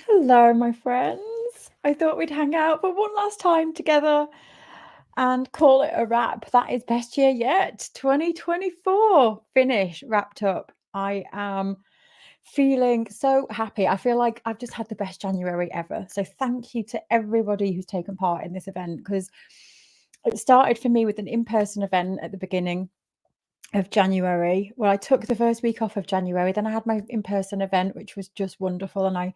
Hello, my friends. I thought we'd hang out for one last time together and call it a wrap. That is best year yet. 2024 finish wrapped up. I am feeling so happy. I feel like I've just had the best January ever. So thank you to everybody who's taken part in this event, because it started for me with an in-person event at the beginning of January. Well, I took the first week off of January, then I had my in-person event, which was just wonderful, and I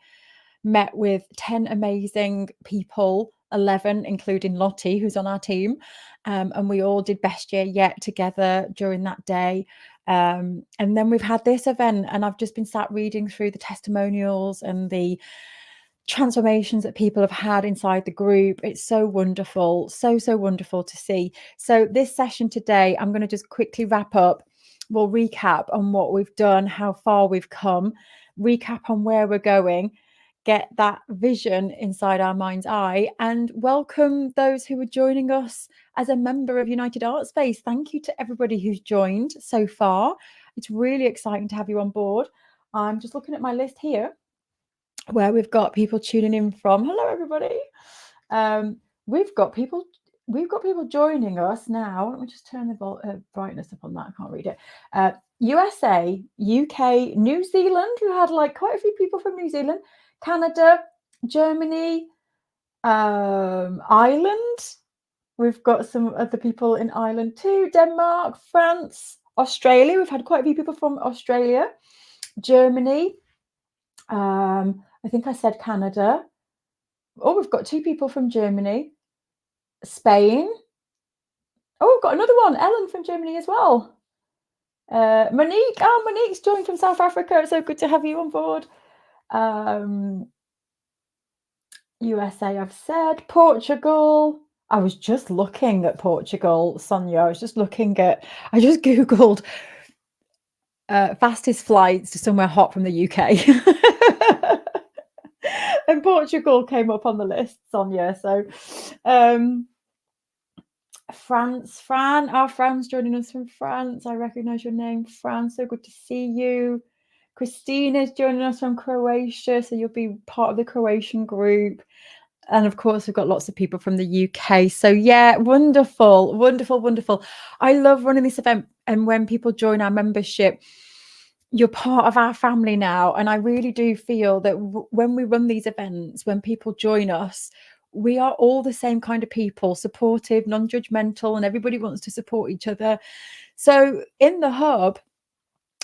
met with 10 amazing people, 11 including Lottie, who's on our team, and we all did best year yet together during that day. And then we've had this event, and I've just been sat reading through the testimonials and the transformations that people have had inside the group. It's so wonderful, so wonderful to see. So this session today, I'm going to just quickly wrap up. We'll recap on what we've done, how far we've come, recap on where we're going, get that vision inside our mind's eye, and welcome those who are joining us as a member of United Art Space. Thank you to everybody who's joined so far. It's really exciting to have you on board. I'm just looking at my list here where we've got people tuning in from. Hello, everybody. We've got people joining us now. Let me just turn the brightness up on that. I can't read it. USA, UK, New Zealand. We had like quite a few people from New Zealand, Canada, Germany, Ireland. We've got some other people in Ireland too. Denmark, France, Australia. We've had quite a few people from Australia, Germany. I think I said Canada. Oh, we've got 2 people from Germany. Spain. Oh, we've got another one, Ellen from Germany as well. Monique. Oh, Monique's joined from South Africa. It's so good to have you on board. USA, I've said. Portugal. I was just looking at Portugal, Sonia. I just Googled fastest flights to somewhere hot from the UK. And Portugal came up on the list, Sonia. So France, Fran's joining us from France. I recognize your name, Fran. So good to see you. Christina's joining us from Croatia, so you'll be part of the Croatian group. And of course, we've got lots of people from the UK. So yeah, wonderful, wonderful, wonderful. I love running this event, and when people join our membership, you're part of our family now. And I really do feel that when we run these events, when people join us, we are all the same kind of people, supportive, non-judgmental, and everybody wants to support each other. So in the hub,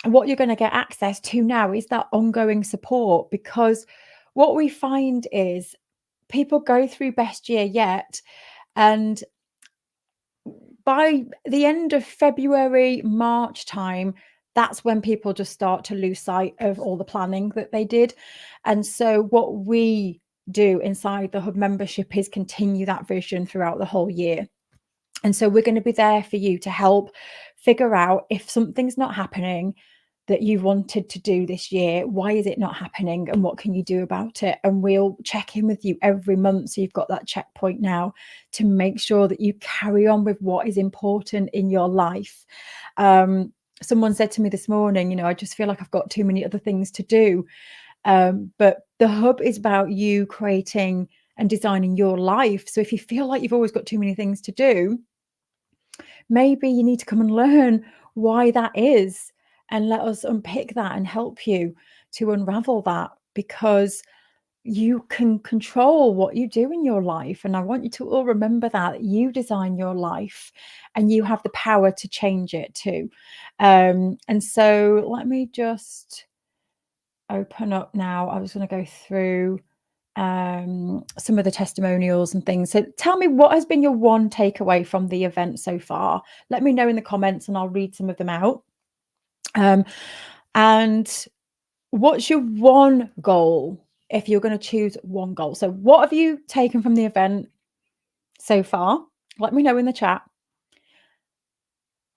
what you're going to get access to now is that ongoing support, because what we find is people go through best year yet, and by the end of February, March time, that's when people just start to lose sight of all the planning that they did. And so what we do inside the hub membership is continue that vision throughout the whole year. And so we're going to be there for you to help figure out if something's not happening that you wanted to do this year, why is it not happening, and what can you do about it? And we'll check in with you every month, so you've got that checkpoint now to make sure that you carry on with what is important in your life. Someone said to me this morning, I just feel like I've got too many other things to do. But the hub is about you creating and designing your life. So if you feel like you've always got too many things to do, maybe you need to come and learn why that is, and let us unpick that and help you to unravel that, because you can control what you do in your life. And I want you to all remember that you design your life and you have the power to change it too. And so let me just open up now. I was going to go through some of the testimonials and things. So tell me, what has been your one takeaway from the event so far? Let me know in the comments and I'll read some of them out. And what's your one goal if you're going to choose one goal? So what have you taken from the event so far? Let me know in the chat.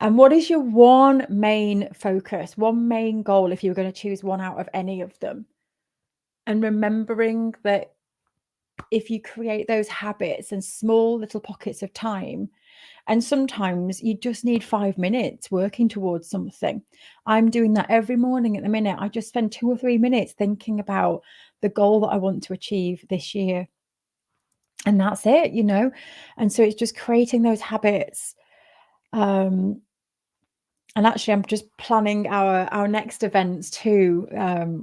And what is your one main focus, one main goal, if you're going to choose one out of any of them? And remembering that if you create those habits and small little pockets of time, and sometimes you just need 5 minutes working towards something. I'm doing that every morning at the minute. I just spend 2 or 3 minutes thinking about the goal that I want to achieve this year. And that's it, And so it's just creating those habits. And actually, I'm just planning our next events too,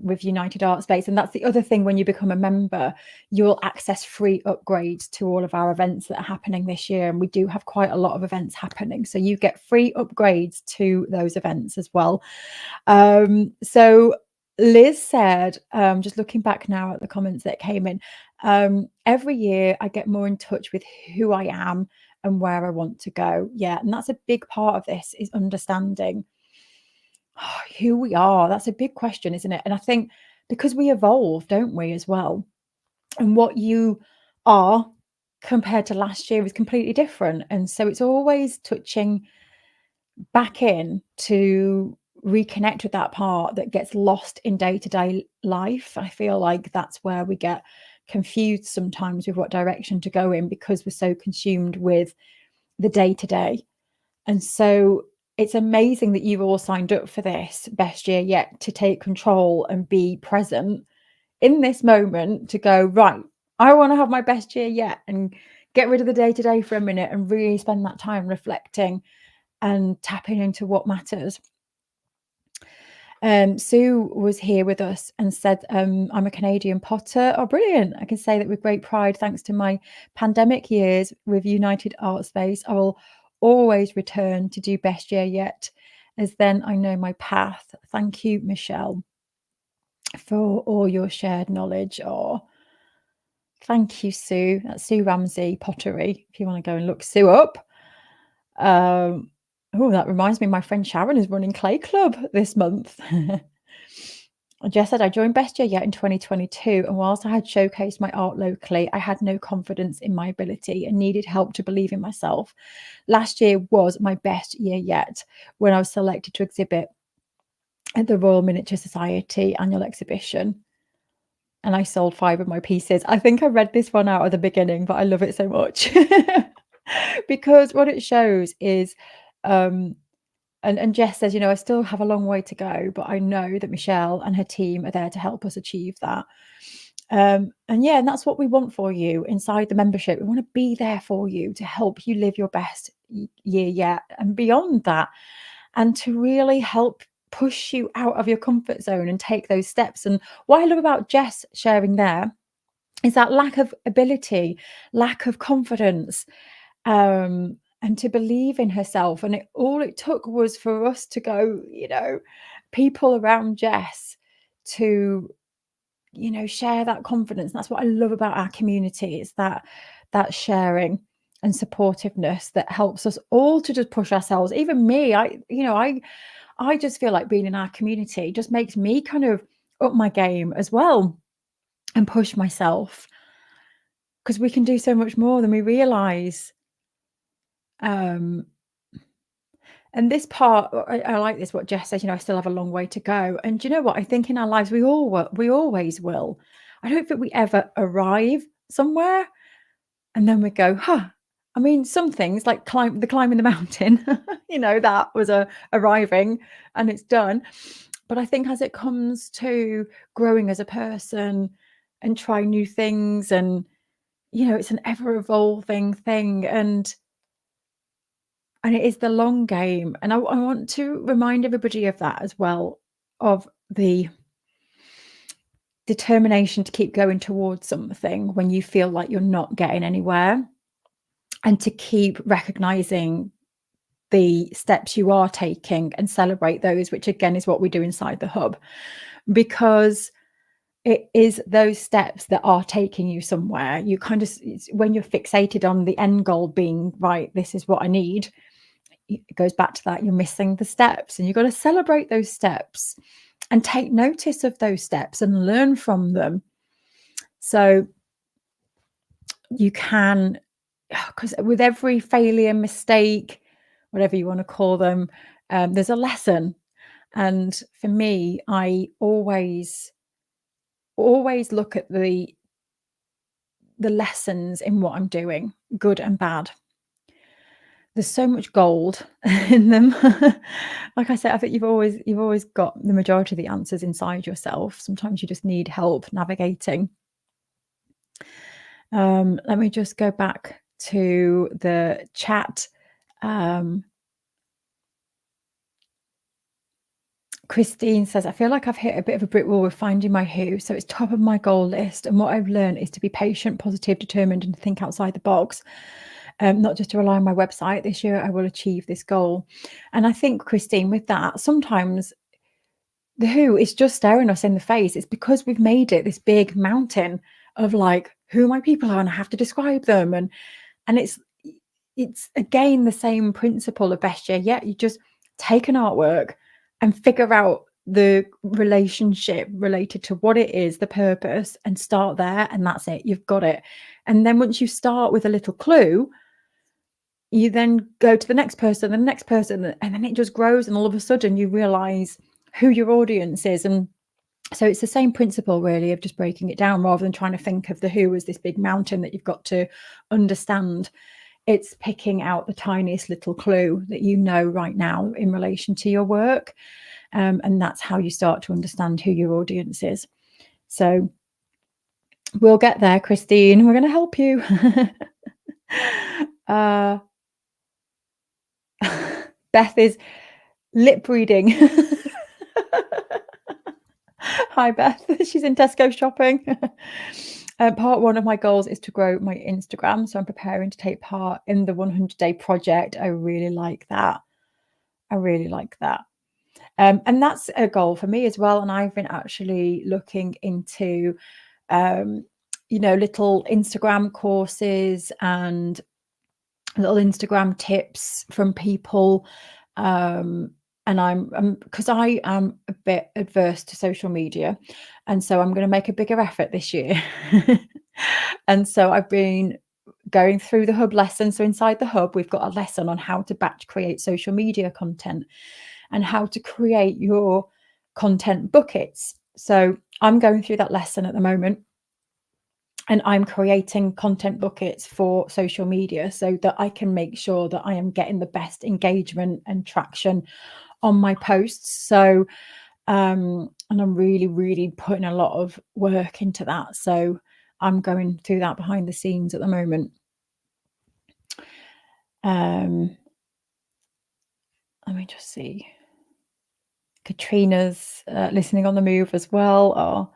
with United Art Space. And that's the other thing: when you become a member, you'll access free upgrades to all of our events that are happening this year. And we do have quite a lot of events happening, so you get free upgrades to those events as well. So Liz said, just looking back now at the comments that came in, every year I get more in touch with who I am and where I want to go. Yeah, and that's a big part of this, is understanding who we are. That's a big question, isn't it? And I think because we evolve, don't we, as well? And what you are compared to last year is completely different. And so it's always touching back in to reconnect with that part that gets lost in day-to-day life. I feel like that's where we get confused sometimes with what direction to go in, because we're so consumed with the day-to-day. And so it's amazing that you've all signed up for this best year yet, to take control and be present in this moment, to go, right, I want to have my best year yet, and get rid of the day-to-day for a minute and really spend that time reflecting and tapping into what matters. Sue was here with us and said, I'm a Canadian potter. Oh, brilliant. I can say that with great pride, thanks to my pandemic years with United Art Space, I will always return to do best year yet, as then I know my path. Thank you, Michelle, for all your shared knowledge. Oh, thank you, Sue. That's Sue Ramsey Pottery, if you want to go and look Sue up. Oh, that reminds me, my friend Sharon is running Clay Club this month. Jess said, I joined Best Year Yet in 2022, and whilst I had showcased my art locally, I had no confidence in my ability and needed help to believe in myself. Last year was my best year yet, when I was selected to exhibit at the Royal Miniature Society annual exhibition. And I sold 5 of my pieces. I think I read this one out at the beginning, but I love it so much. Because what it shows is, and Jess says, I still have a long way to go, but I know that Michelle and her team are there to help us achieve that. And that's what we want for you inside the membership. We want to be there for you to help you live your best year yet and beyond that, and to really help push you out of your comfort zone and take those steps. And what I love about Jess sharing there is that lack of ability, lack of confidence, and to believe in herself. And all it took was for us to go, people around Jess to, share that confidence. And that's what I love about our community, is that sharing and supportiveness that helps us all to just push ourselves. Even me, I just feel like being in our community just makes me kind of up my game as well and push myself, because we can do so much more than we realize. And this part, I like this, what Jess says, I still have a long way to go. And do you know what? I think in our lives, we always will. I don't think we ever arrive somewhere and then we go, I mean, some things like climbing the mountain, that was arriving and it's done. But I think as it comes to growing as a person and trying new things, and, it's an ever evolving thing, and it is the long game. And I want to remind everybody of that as well, of the determination to keep going towards something when you feel like you're not getting anywhere, and to keep recognizing the steps you are taking and celebrate those, which again is what we do inside the hub, because it is those steps that are taking you somewhere. You kind of, when you're fixated on the end goal being, right, this is what I need, it goes back to that, you're missing the steps, and you've got to celebrate those steps and take notice of those steps and learn from them. So you can, because with every failure, mistake, whatever you want to call them, there's a lesson. And for me, I always look at the lessons in what I'm doing, good and bad. there's so much gold in them. Like I said, I think you've always got the majority of the answers inside yourself. Sometimes you just need help navigating. Let me just go back to the chat. Christine says, I feel like I've hit a bit of a brick wall with finding my who, so it's top of my goal list. And what I've learned is to be patient, positive, determined, and to think outside the box, not just to rely on my website. This year, I will achieve this goal. And I think, Christine, with that, sometimes the who is just staring us in the face. It's because we've made it this big mountain of like, who my people are, and I have to describe them. And it's again the same principle of best year yet. You just take an artwork and figure out the relationship related to what it is, the purpose, and start there, and that's it. You've got it. And then once you start with a little clue, you then go to the next person, and then it just grows, and all of a sudden you realize who your audience is. And so it's the same principle really of just breaking it down rather than trying to think of the who as this big mountain that you've got to understand. It's picking out the tiniest little clue that you know right now in relation to your work. And that's how you start to understand who your audience is. So we'll get there, Christine. We're going to help you. Beth is lip reading. Hi, Beth. She's in Tesco shopping. Part one of my goals is to grow my Instagram. So I'm preparing to take part in the 100-day project. I really like that. And that's a goal for me as well. And I've been actually looking into, little Instagram courses and little Instagram tips from people. And I'm because I am a bit adverse to social media, and so I'm going to make a bigger effort this year. And so I've been going through the hub lesson. So inside the hub, we've got a lesson on how to batch create social media content and how to create your content buckets. So I'm going through that lesson at the moment, and I'm creating content buckets for social media so that I can make sure that I am getting the best engagement and traction on my posts. So and I'm really, really putting a lot of work into that. So I'm going through that behind the scenes at the moment. Let me just see. Katrina's listening on the move as well. Oh,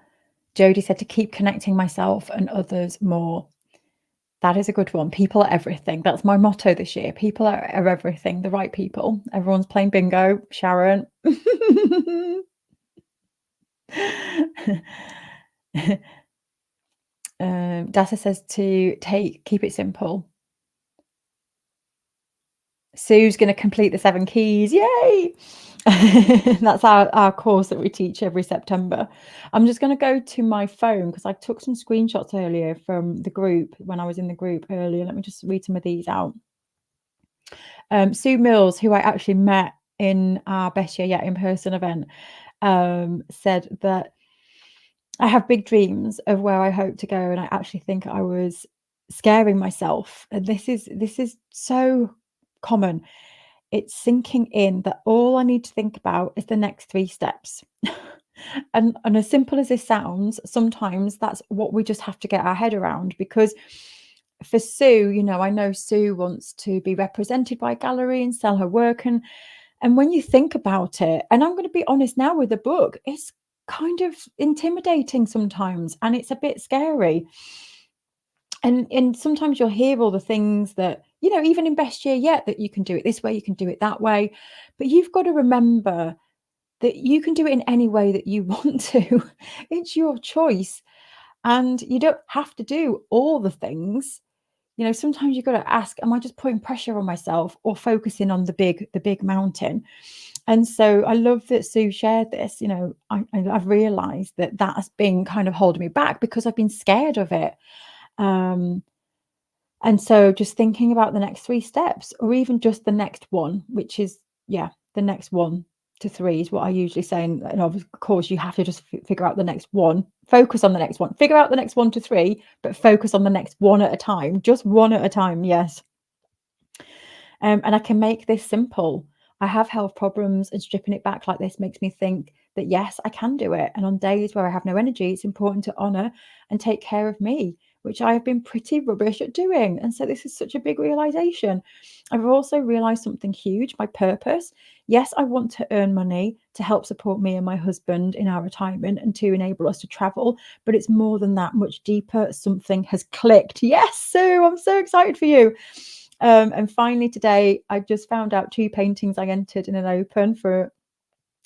Jodie said to keep connecting myself and others more. That is a good one. People are everything. That's my motto this year. People are everything. The right people. Everyone's playing bingo. Sharon. Data says to keep it simple. Sue's going to complete the 7 keys. Yay! That's our course that we teach every September. I'm just going to go to my phone because I took some screenshots earlier from the group when I was in the group earlier. Let me just read some of these out. Sue Mills, who I actually met in our Best Year Yet in-person event, said that I have big dreams of where I hope to go, and I actually think I was scaring myself. And this is so common. It's sinking in that all I need to think about is the next 3 steps. And as simple as this sounds, sometimes that's what we just have to get our head around. Because for Sue, I know Sue wants to be represented by a gallery and sell her work. And when you think about it, and I'm going to be honest now with the book, it's kind of intimidating sometimes, and it's a bit scary. And sometimes you'll hear all the things that, even in Best Year Yet, that you can do it this way, you can do it that way. But you've got to remember that you can do it in any way that you want to. It's your choice. And you don't have to do all the things. Sometimes you've got to ask, am I just putting pressure on myself or focusing on the big mountain? And so I love that Sue shared this. I've realized that has been kind of holding me back because I've been scared of it. And so just thinking about the next 3 steps, or even just the next one, which is, the next 1 to 3 is what I usually say. And of course, you have to just figure out the next one, focus on the next one, figure out the next 1 to 3, but focus on the next one at a time, just one at a time. Yes. And I can make this simple. I have health problems, and stripping it back like this makes me think that yes, I can do it. And on days where I have no energy, it's important to honor and take care of me, which I have been pretty rubbish at doing. And so this is such a big realization. I've also realized something huge, my purpose. Yes, I want to earn money to help support me and my husband in our retirement and to enable us to travel, but it's more than that, much deeper. Something has clicked. Yes, Sue, I'm so excited for you. And finally, today, I just found out 2 paintings I entered in an open for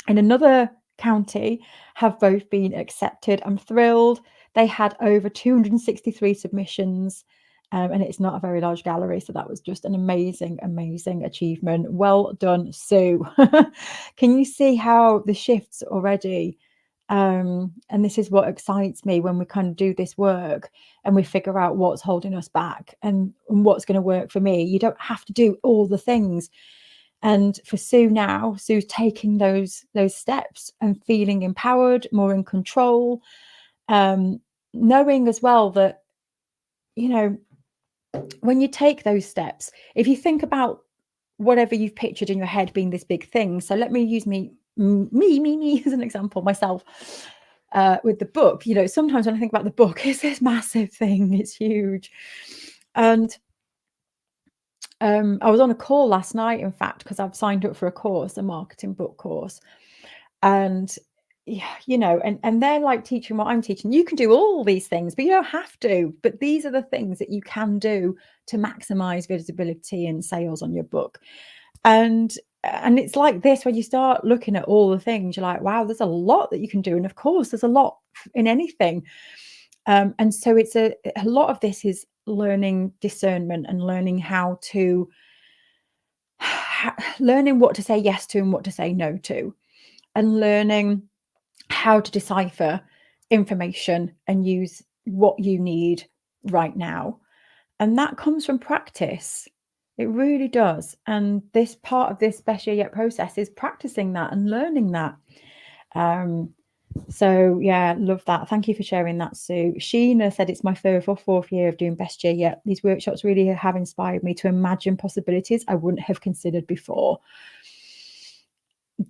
in another county have both been accepted. I'm thrilled. They had over 263 submissions, and it's not a very large gallery, so that was just an amazing, amazing achievement. Well done, Sue. Can you see how the shifts already? And this is what excites me when we kind of do this work and we figure out what's holding us back and what's going to work for me. You don't have to do all the things. And for Sue now, Sue's taking those steps and feeling empowered, more in control, knowing as well that, you know, when you take those steps, if you think about whatever you've pictured in your head being this big thing. So let me use me as an example, myself. With the book, you know, sometimes when I think about the book, it's this massive thing, it's huge. And I was on a call last night, in fact, because I've signed up for a course, a marketing book course. And yeah, you know, and they're like teaching what I'm teaching. You can do all these things, but you don't have to. But these are the things that you can do to maximize visibility and sales on your book. And it's like this, when you start looking at all the things, you're like, wow, there's a lot that you can do. And of course, there's a lot in anything. And so it's a lot of this is learning discernment and learning how to learning what to say yes to and what to say no to, and learning how to decipher information and use what you need right now. And that comes from practice. It really does. And this part of this Best Year Yet process is practicing that and learning that. So yeah, love that. Thank you for sharing that, Sue. Sheena said it's my third or fourth year of doing Best Year Yet. These workshops really have inspired me to imagine possibilities I wouldn't have considered before.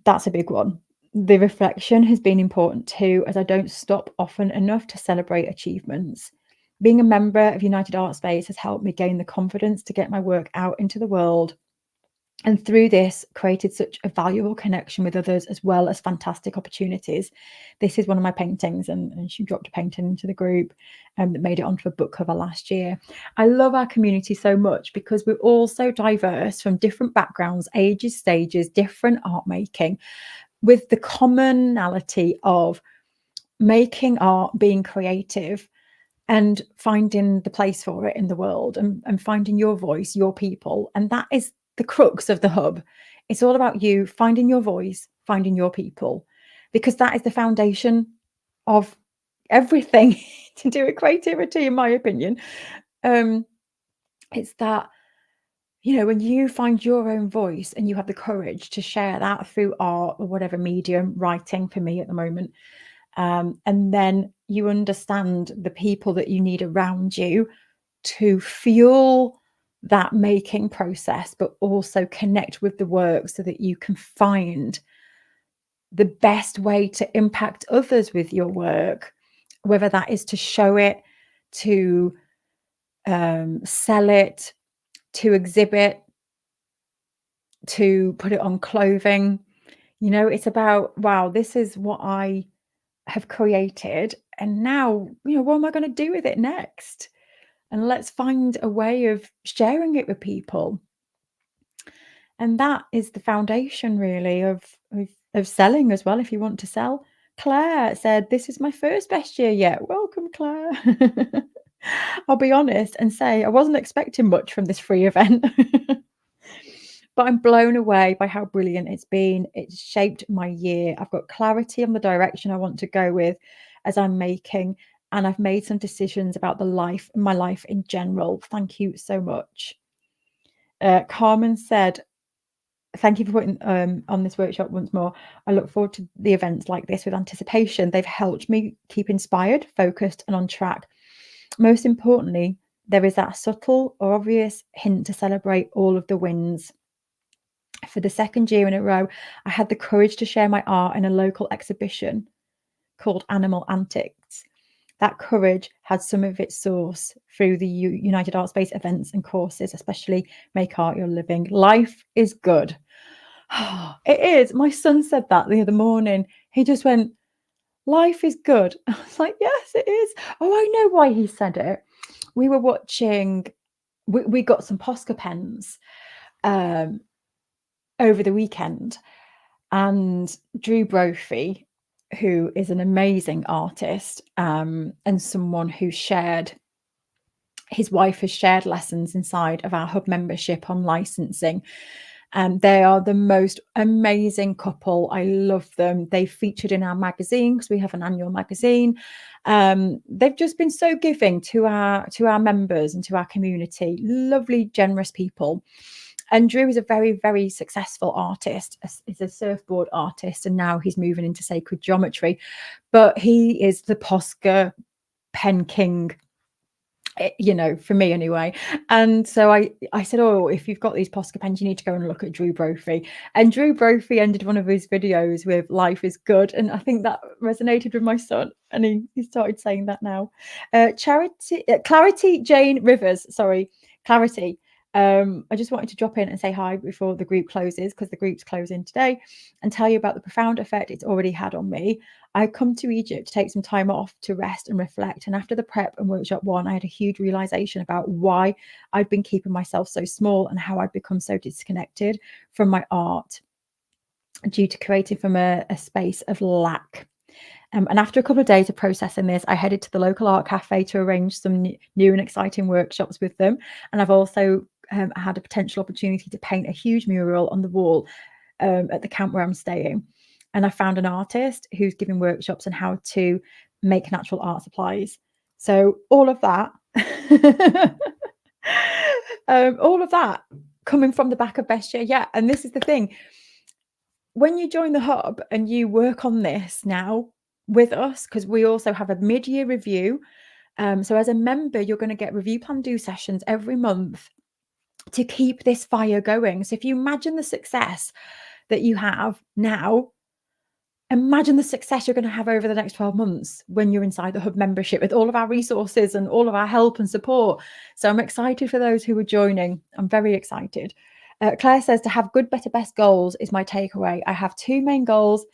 That's a big one. The reflection has been important too, as I don't stop often enough to celebrate achievements. Being a member of United Art Space has helped me gain the confidence to get my work out into the world. And through this, created such a valuable connection with others, as well as fantastic opportunities. This is one of my paintings, and she dropped a painting into the group that made it onto a book cover last year. I love our community so much because we're all so diverse from different backgrounds, ages, stages, different art making, with the commonality of making art, being creative, and finding the place for it in the world, and finding your voice, your people. And that is the crux of the hub. It's all about you finding your voice, finding your people, because that is the foundation of everything to do with creativity, in my opinion. It's that, you know, when you find your own voice and you have the courage to share that through art or whatever medium, writing for me at the moment, and then you understand the people that you need around you to fuel that making process, but also connect with the work so that you can find the best way to impact others with your work, whether that is to show it, to sell it, to exhibit, to put it on clothing. You know, it's about, wow, this is what I have created. And now, you know, what am I going to do with it next? And let's find a way of sharing it with people. And that is the foundation, really, of selling as well, if you want to sell. Claire said, this is my first Best Year Yet. Welcome, Claire. I'll be honest and say I wasn't expecting much from this free event. But I'm blown away by how brilliant it's been. It's shaped my year. I've got clarity on the direction I want to go with as I'm making, and I've made some decisions about my life in general. Thank you so much. Carmen said, thank you for putting on this workshop once more. I look forward to the events like this with anticipation. They've helped me keep inspired, focused, and on track. Most importantly, there is that subtle or obvious hint to celebrate all of the wins. For the second year in a row, I had the courage to share my art in a local exhibition called Animal Antics. That courage had some of its source through the United Art Space events and courses, especially Make Art Your Living. Life is good. It is. My son said that the other morning. He just went, life is good. I was like, yes, it is. Oh, I know why he said it. We were watching, we got some Posca pens over the weekend, and Drew Brophy, who is an amazing artist, and someone who his wife has shared lessons inside of our hub membership on licensing. They are the most amazing couple. I love them. They featured in our magazine because we have an annual magazine. They've just been so giving to our members and to our community. Lovely, generous people. And Drew is a very, very successful artist. He's a surfboard artist, and now he's moving into sacred geometry. But he is the Posca pen king, for me anyway. And so I said, oh, if you've got these Posca pens, you need to go and look at Drew Brophy. And Drew Brophy ended one of his videos with "Life is good," and I think that resonated with my son, and he started saying that now. Clarity Jane Rivers, Clarity. I just wanted to drop in and say hi before the group closes, because the group's closing today, and tell you about the profound effect it's already had on me. I come to Egypt to take some time off to rest and reflect. And after the prep and workshop one, I had a huge realization about why I'd been keeping myself so small and how I'd become so disconnected from my art due to creating from a space of lack. And after a couple of days of processing this, I headed to the local art cafe to arrange some new and exciting workshops with them. And I've also had a potential opportunity to paint a huge mural on the wall at the camp where I'm staying. And I found an artist who's giving workshops on how to make natural art supplies. So all of that, all of that coming from the back of Best Year. Yeah. And this is the thing. When you join the hub and you work on this now with us, because we also have a mid-year review. So as a member, you're going to get review plan do sessions every month to keep this fire going. So if you imagine the success that you have now, imagine the success you're going to have over the next 12 months when you're inside the hub membership with all of our resources and all of our help and support. So I'm excited for those who are joining. I'm very excited. Claire says, to have good, better, best goals is my takeaway. I have two main goals: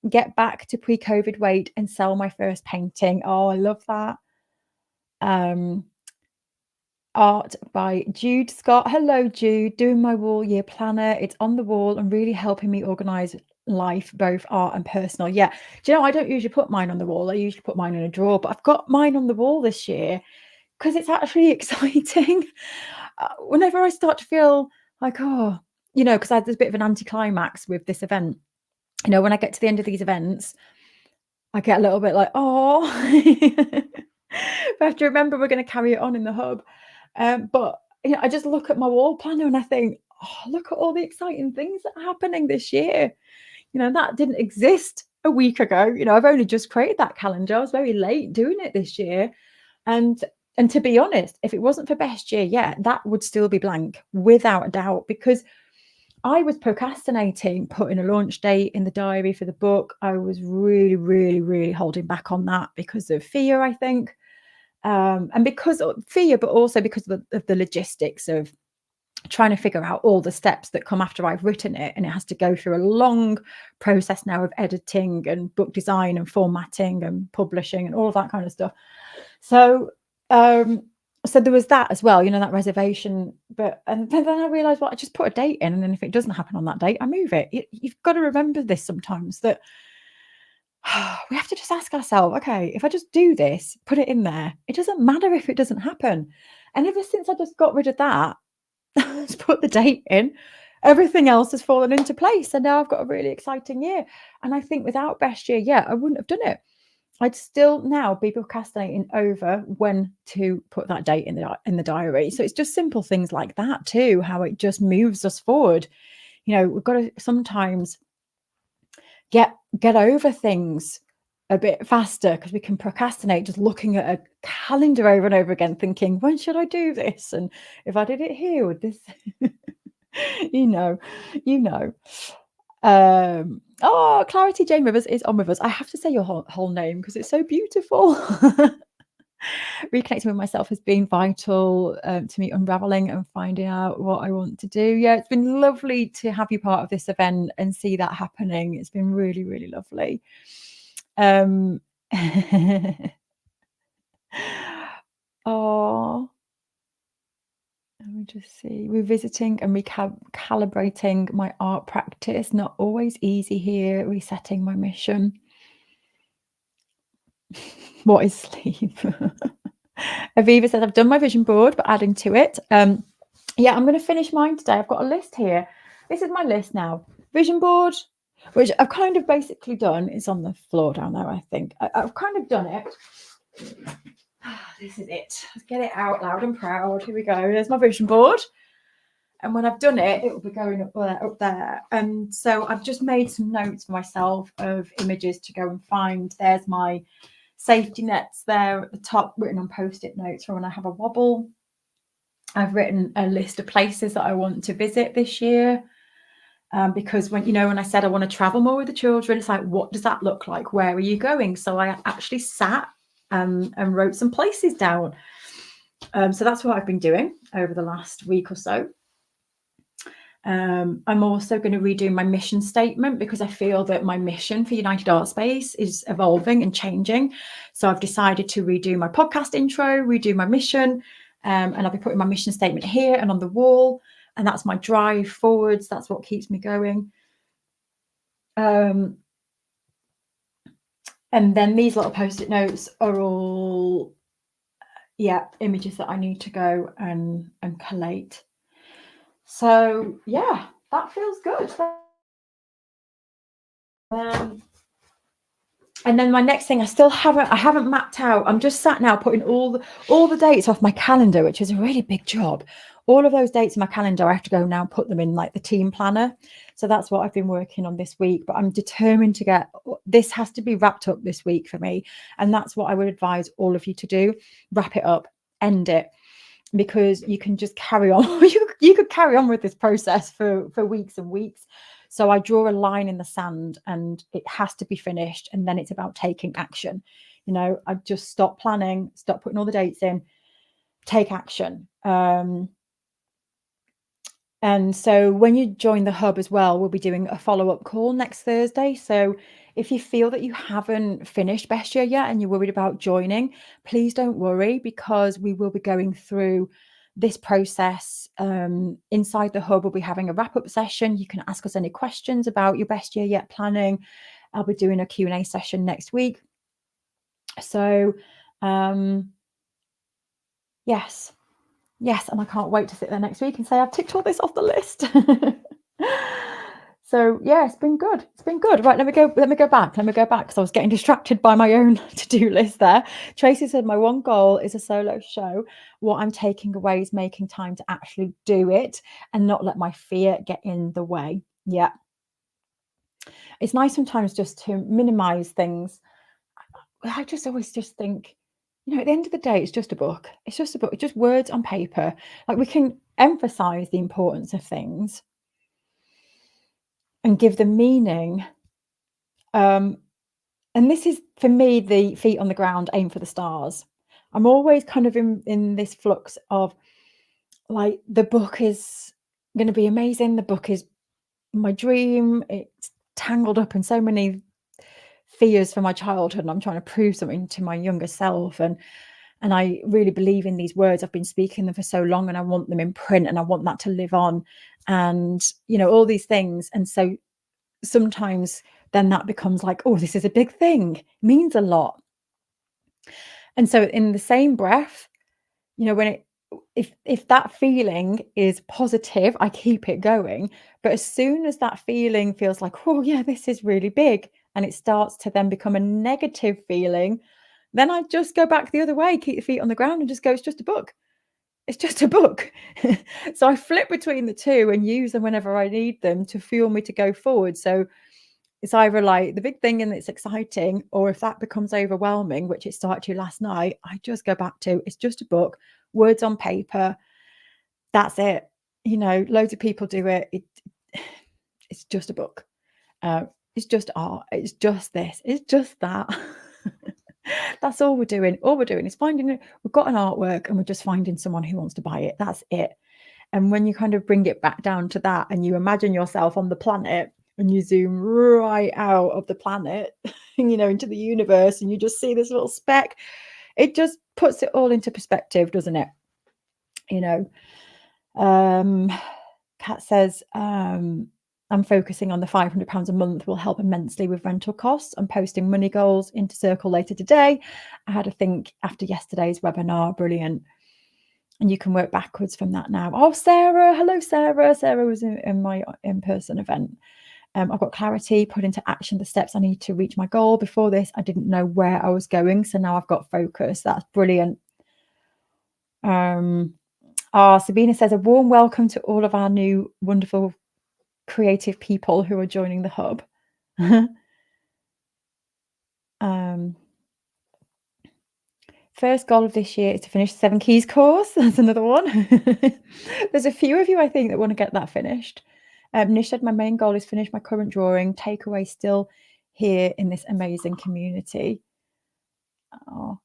get back to pre-COVID weight and sell my first painting. Oh, I love that. Art by Jude Scott. Hello, Jude. Doing my wall year planner. It's on the wall and really helping me organize life, both art and personal. Yeah. Do you know, I don't usually put mine on the wall. I usually put mine in a drawer, but I've got mine on the wall this year because it's actually exciting. Whenever I start to feel like, because there's a bit of an anticlimax with this event. When I get to the end of these events, I get a little bit like, but I have to remember we're going to carry it on in the hub. But I just look at my wall planner and I think, look at all the exciting things that are happening this year. That didn't exist a week ago. I've only just created that calendar. I was very late doing it this year. And to be honest, if it wasn't for Best Year, that would still be blank without a doubt, because I was procrastinating putting a launch date in the diary for the book. I was really, really, really holding back on that because of fear, I think. And because of fear, but also because of the logistics of trying to figure out all the steps that come after I've written it. And it has to go through a long process now of editing and book design and formatting and publishing and all of that kind of stuff. So there was that as well, that reservation. And then I realized, I just put a date in, and then if it doesn't happen on that date, I move it. You've got to remember this sometimes, that we have to just ask ourselves, okay, if I just do this, put it in there, it doesn't matter if it doesn't happen. And ever since I just got rid of that, just put the date in, everything else has fallen into place. And now I've got a really exciting year. And I think without Best Year, I wouldn't have done it. I'd still now be procrastinating over when to put that date in the diary. So it's just simple things like that too, how it just moves us forward. We've got to sometimes get over things a bit faster because we can procrastinate just looking at a calendar over and over again, thinking, when should I do this? And if I did it here, would this, you know, you know. Oh, Clarity Jane Rivers is on with us. I have to say your whole name because it's so beautiful. Reconnecting with myself has been vital to me unraveling and finding out what I want to do. Yeah, it's been lovely to have you part of this event and see that happening. It's been really, really lovely. Oh, let me just see. Revisiting and recalibrating my art practice. Not always easy here. Resetting my mission. What is sleep? Aviva says, I've done my vision board, but adding to it. Yeah, I'm going to finish mine today. I've got a list here. This is my list now. Vision board, which I've kind of basically done. It's on the floor down there, I think. I've kind of done it. This is it. Let's get it out loud and proud. Here we go. There's my vision board. And when I've done it, it will be going up there. And so I've just made some notes for myself of images to go and find. There's my safety nets there at the top, written on post-it notes for when I have a wobble. I've written a list of places that I want to visit this year. Because when I said I want to travel more with the children, it's like, what does that look like? Where are you going? So I actually sat and wrote some places down. So that's what I've been doing over the last week or so. I'm also going to redo my mission statement because I feel that my mission for United Art Space is evolving and changing. So I've decided to redo my podcast intro, redo my mission, and I'll be putting my mission statement here and on the wall. And that's my drive forwards. That's what keeps me going. And then these little post-it notes are all, images that I need to go and collate. So yeah, that feels good. And then my next thing, I haven't mapped out. I'm just sat now putting all the dates off my calendar, which is a really big job. All of those dates in my calendar, I have to go now and put them in like the team planner. So that's what I've been working on this week. But I'm determined to this has to be wrapped up this week for me. And that's what I would advise all of you to do. Wrap it up, end it. Because you can just carry on. You could carry on with this process for weeks and weeks. So I draw a line in the sand and it has to be finished. And then it's about taking action. I just stop planning, stop putting all the dates in, take action. And so when you join the hub as well, we'll be doing a follow-up call next Thursday. So if you feel that you haven't finished Best Year yet and you're worried about joining, please don't worry, because we will be going through this process. Inside the hub, we'll be having a wrap-up session. You can ask us any questions about your Best Year Yet planning. I'll be doing a Q&A session next week. So yes, and I can't wait to sit there next week and say I've ticked all this off the list. So yeah, it's been good. Right, let me go back because I was getting distracted by my own to-do list there. Tracy said my one goal is a solo show. What I'm taking away is making time to actually do it and not let my fear get in the way. Yeah. It's nice sometimes just to minimize things. I just always just think, at the end of the day, it's just a book. It's just a book. It's just words on paper. Like, we can emphasize the importance of things and give them meaning. And this is, for me, the feet on the ground, aim for the stars. I'm always kind of in this flux of, like, the book is going to be amazing. The book is my dream. It's tangled up in so many fears from my childhood, and I'm trying to prove something to my younger self. And I really believe in these words. I've been speaking them for so long, and I want them in print, and I want that to live on, and all these things. And so sometimes then that becomes like, oh, this is a big thing, it means a lot. And so in the same breath, if that feeling is positive, I keep it going. But as soon as that feeling feels like, oh yeah, this is really big, and it starts to then become a negative feeling, then I just go back the other way, keep the feet on the ground, and just go, it's just a book. It's just a book. So I flip between the two and use them whenever I need them to fuel me to go forward. So It's either like the big thing and it's exciting, or if that becomes overwhelming, which it started to last night, I just go back to it's just a book, words on paper. That's it. You know, loads of people do it. It's just a book. Uh, it's just art. It's just this. It's just that. That's all we're doing. All we're doing is finding it. We've got an artwork and we're just finding someone who wants to buy it. That's it. And when you kind of bring it back down to that and you imagine yourself on the planet and you zoom right out of the planet, you know, into the universe, and you just see this little speck, it just puts it all into perspective, doesn't it? You know, Kat says, I'm focusing on the £500 a month will help immensely with rental costs. I'm posting money goals into Circle later today. I had a think after yesterday's webinar. Brilliant. And you can work backwards from that now. Oh, Sarah. Hello, Sarah. Sarah was in my in-person event. I've got clarity, put into action the steps I need to reach my goal. Before this, I didn't know where I was going. So now I've got focus. That's brilliant. Sabina says, a warm welcome to all of our new wonderful creative people who are joining the hub. First goal of this year is to finish the 7 Keys course. That's another one. There's a few of you, I think, that want to get that finished. Nish said, my main goal is finish my current drawing. Takeaway still here in this amazing community. Oh.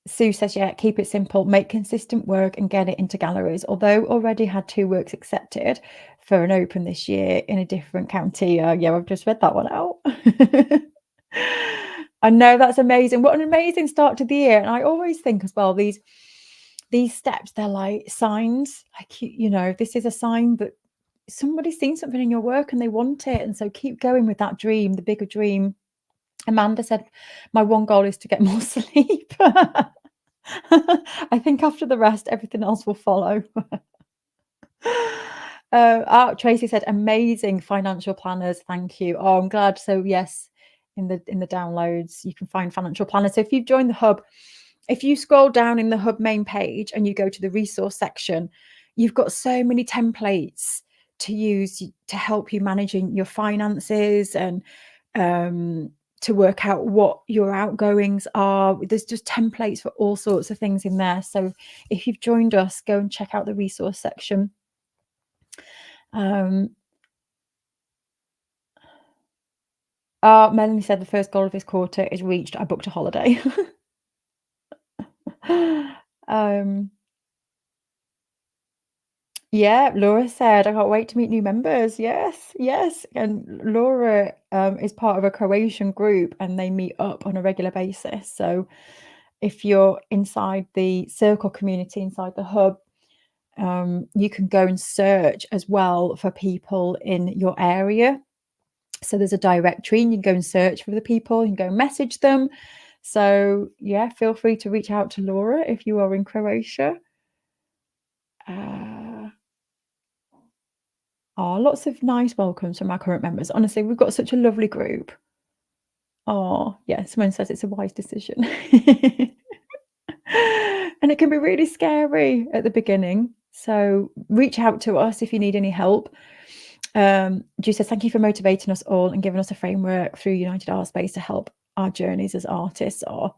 Sue says, yeah, keep it simple, make consistent work and get it into galleries. Although already had 2 works accepted for an open this year in a different county. Yeah, I've just read that one out. I know, that's amazing. What an amazing start to the year. And I always think as well, these steps, they're like signs. Like, you know, this is a sign that somebody's seen something in your work and they want it. And so keep going with that dream, the bigger dream. Amanda said, my one goal is to get more sleep. I think after the rest, everything else will follow. Tracy said, amazing financial planners. Thank you. Oh, I'm glad. So yes, in the downloads, you can find financial planners. So if you've joined the hub, if you scroll down in the hub main page and you go to the resource section, you've got so many templates to use to help you managing your finances and to work out what your outgoings are. There's just templates for all sorts of things in there. So if you've joined us, go and check out the resource section. Melanie said the first goal of this quarter is reached. I booked a holiday. Yeah, Laura said, I can't wait to meet new members. Yes, yes. And Laura is part of a Croatian group and they meet up on a regular basis. So if you're inside the Circle community, inside the hub, you can go and search as well for people in your area. So there's a directory and you can go and search for the people, you can go and message them. So yeah, feel free to reach out to Laura if you are in Croatia. Lots of nice welcomes from our current members. Honestly, we've got such a lovely group. Oh, yeah, someone says it's a wise decision. And it can be really scary at the beginning. So reach out to us if you need any help. Ju says, thank you for motivating us all and giving us a framework through United Art Space to help our journeys as artists. Oh,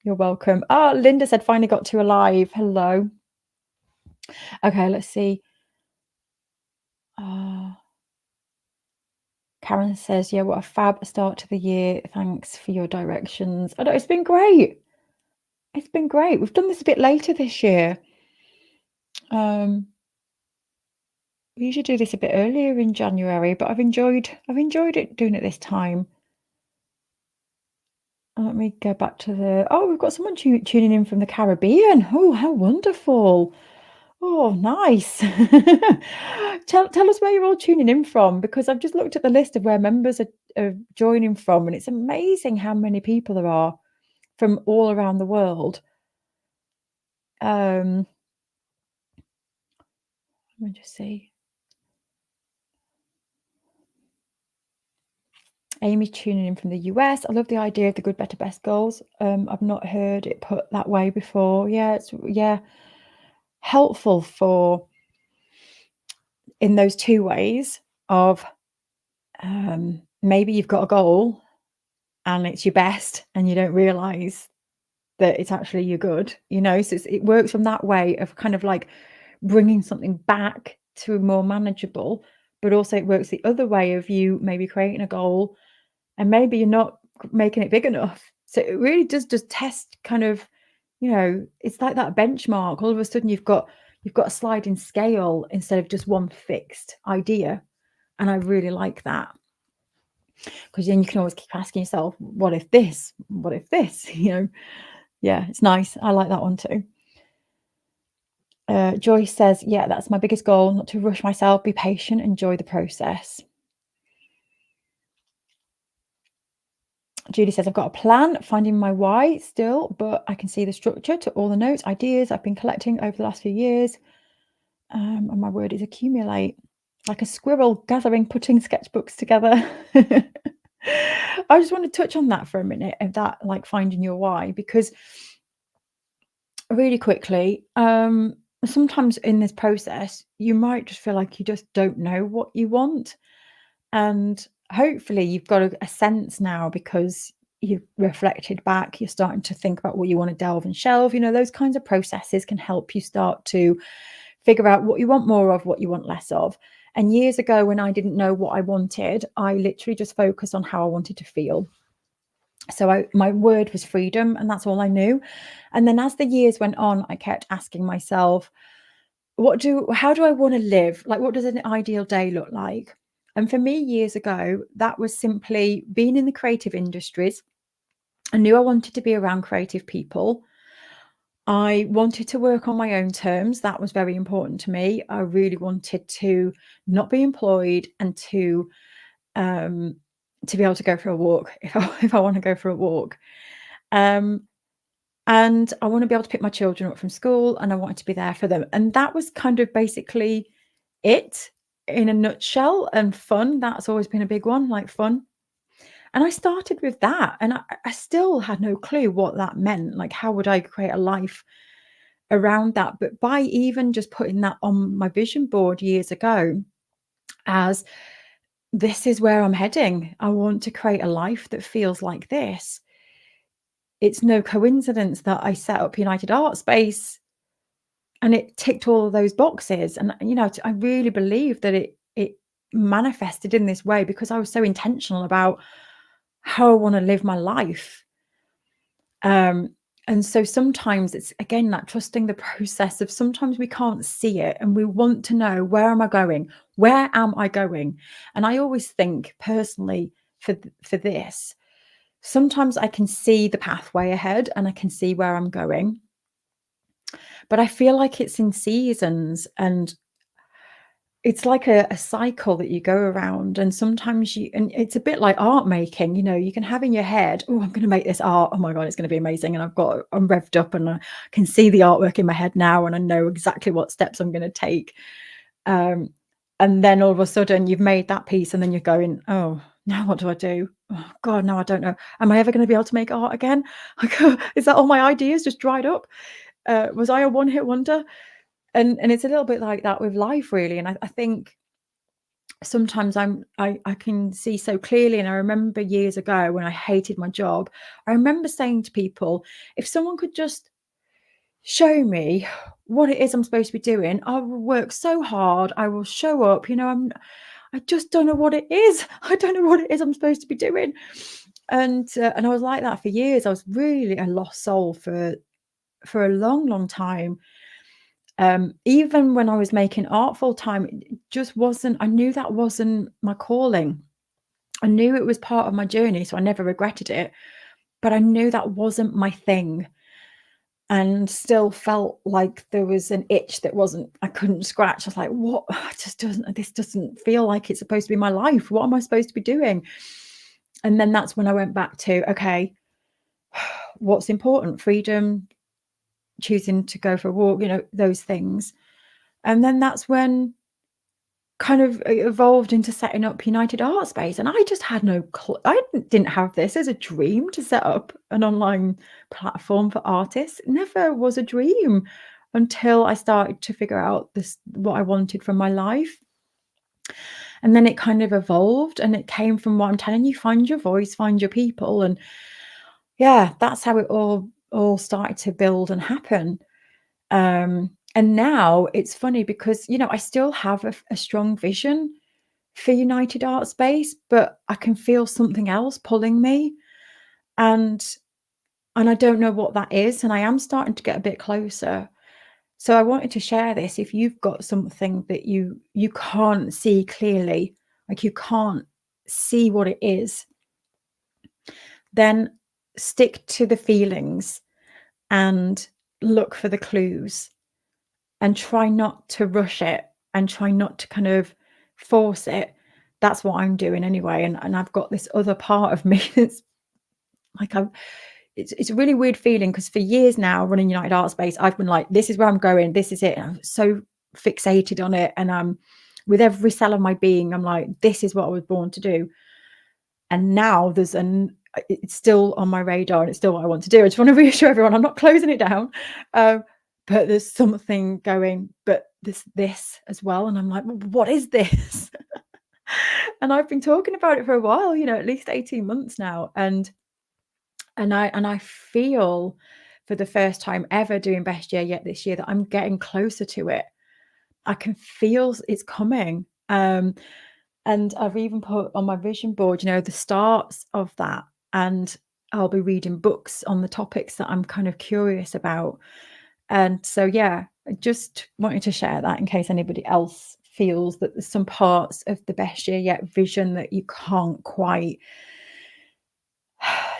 you're welcome. Linda said, finally got to alive. Hello. Okay, let's see. Karen says, yeah, what a fab start to the year. Thanks for your directions. I know, it's been great. It's been great. We've done this a bit later this year. We usually do this a bit earlier in January, but I've enjoyed it doing it this time. Let me go back to we've got someone tuning in from the Caribbean. Oh, how wonderful. Oh, nice. Tell us where you're all tuning in from, because I've just looked at the list of where members are joining from, and it's amazing how many people there are from all around the world. Let me just see. Amy tuning in from the US. I love the idea of the good, better, best goals. I've not heard it put that way before. Yeah, it's helpful in those 2 ways of maybe you've got a goal and it's your best and you don't realize that it's actually your good, so it works from that way of kind of like bringing something back to more manageable, but also it works the other way of you maybe creating a goal and maybe you're not making it big enough. So it really does just test kind of, it's like that benchmark. All of a sudden you've got a sliding scale instead of just one fixed idea. And I really like that, because then you can always keep asking yourself, what if this? What if this? Yeah, it's nice. I like that one too. Joyce says, yeah, that's my biggest goal, not to rush myself, be patient, enjoy the process. Judy says, I've got a plan, finding my why still, but I can see the structure to all the notes, ideas I've been collecting over the last few years. And my word is accumulate, like a squirrel gathering, putting sketchbooks together. I just want to touch on that for a minute, of that, like finding your why, because really quickly, sometimes in this process, you might just feel like you just don't know what you want. And hopefully you've got a sense now, because you've reflected back, you're starting to think about what you want to delve and shelve. Those kinds of processes can help you start to figure out what you want more of, what you want less of. And years ago, when I didn't know what I wanted, I literally just focused on how I wanted to feel. So my word was freedom, and that's all I knew. And then as the years went on, I kept asking myself, how do I want to live? Like, what does an ideal day look like? And for me, years ago, that was simply being in the creative industries. I knew I wanted to be around creative people. I wanted to work on my own terms. That was very important to me. I really wanted to not be employed, and to be able to go for a walk if I want to go for a walk. Um, and I want to be able to pick my children up from school, and I wanted to be there for them. And that was kind of basically it in a nutshell. And fun, that's always been a big one, like fun. And I started with that, and I still had no clue what that meant. Like, how would I create a life around that? But by even just putting that on my vision board years ago, as this is where I'm heading, I want to create a life that feels like this. It's no coincidence that I set up United Art Space and it ticked all of those boxes. And, I really believe that it manifested in this way because I was so intentional about how I want to live my life. And so sometimes it's, again, that trusting the process of, sometimes we can't see it and we want to know, where am I going? Where am I going? And I always think personally for this, sometimes I can see the pathway ahead and I can see where I'm going, but I feel like it's in seasons, and it's like a cycle that you go around. And sometimes and it's a bit like art making, you can have in your head, oh, I'm going to make this art. Oh my God, it's going to be amazing. And I'm revved up and I can see the artwork in my head now. And I know exactly what steps I'm going to take. And then all of a sudden you've made that piece and then you're going, oh, now what do I do? Oh God, now I don't know. Am I ever going to be able to make art again? Is that all my ideas just dried up? Was I a one-hit wonder? And it's a little bit like that with life, really. And I think sometimes I can see so clearly. And I remember years ago when I hated my job, I remember saying to people, if someone could just show me what it is I'm supposed to be doing, I will work so hard, I will show up. I just don't know what it is. I don't know what it is I'm supposed to be doing. And I was like that for years. I was really a lost soul for a long, long time. Even when I was making art full time, it just wasn't, I knew that wasn't my calling. I knew it was part of my journey, so I never regretted it, but I knew that wasn't my thing, and still felt like there was an itch that I couldn't scratch. I was like, what? This doesn't feel like it's supposed to be my life. What am I supposed to be doing? And then that's when I went back to, okay, what's important? Freedom, choosing to go for a walk, those things. And then that's when kind of evolved into setting up United Art Space. And I just had no clue. I didn't have this as a dream to set up an online platform for artists. It never was a dream until I started to figure out what I wanted from my life. And then it kind of evolved, and it came from what I'm telling you, find your voice, find your people. And yeah, that's how it all started to build and happen. And now it's funny because, I still have a strong vision for United Art Space, but I can feel something else pulling me. And I don't know what that is, and I am starting to get a bit closer. So I wanted to share this. If you've got something that you can't see clearly, like you can't see what it is, then stick to the feelings and look for the clues, and try not to rush it, and try not to kind of force it. That's what I'm doing anyway. And I've got this other part of me that's like, it's a really weird feeling, because for years now running United Art Space, I've been like, this is where I'm going, this is it. And I'm so fixated on it. And with every cell of my being, I'm like, this is what I was born to do. And now it's still on my radar, and it's still what I want to do. I just want to reassure everyone I'm not closing it down. But there's something going, but this as well. And I'm like, well, what is this? And I've been talking about it for a while, at least 18 months now. And I feel, for the first time ever doing Best Year Yet this year, that I'm getting closer to it. I can feel it's coming. And I've even put on my vision board, the starts of that. And I'll be reading books on the topics that I'm kind of curious about. And so, yeah, I just wanted to share that in case anybody else feels that there's some parts of the Best Year Yet vision that you can't quite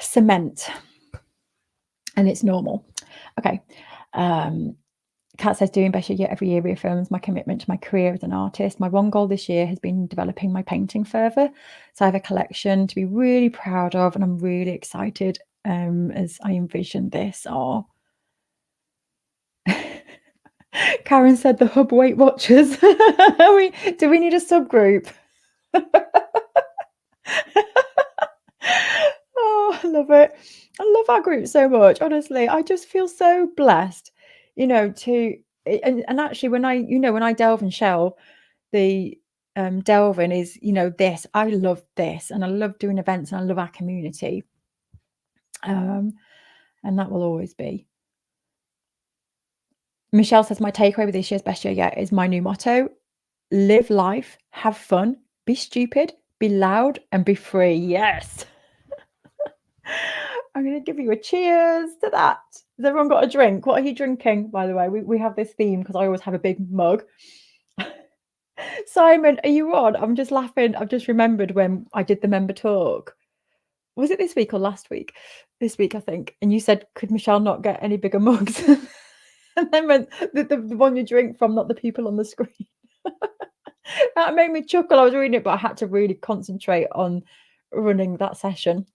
cement. And it's normal. Okay. Kat says, doing Best Year Yet every year reaffirms my commitment to my career as an artist. My one goal this year has been developing my painting further. So I have a collection to be really proud of, and I'm really excited as I envision this. Oh, Karen said the hub Weight Watchers. Do we need a subgroup? Oh, I love it. I love our group so much. Honestly, I just feel so blessed, to and actually when I delve and shelve, the delving is, this. I love this, and I love doing events, and I love our community. And that will always be. Michelle says, my takeaway with this year's Best Year Yet is my new motto: live life, have fun, be stupid, be loud, and be free. Yes. I'm going to give you a cheers to that. Has everyone got a drink? What are you drinking, by the way? We have this theme because I always have a big mug. Simon, are you on? I'm just laughing. I've just remembered when I did the member talk. Was it this week or last week? This week, I think. And you said, could Michelle not get any bigger mugs? And then went, the one you drink from, not the people on the screen. That made me chuckle. I was reading it, but I had to really concentrate on running that session.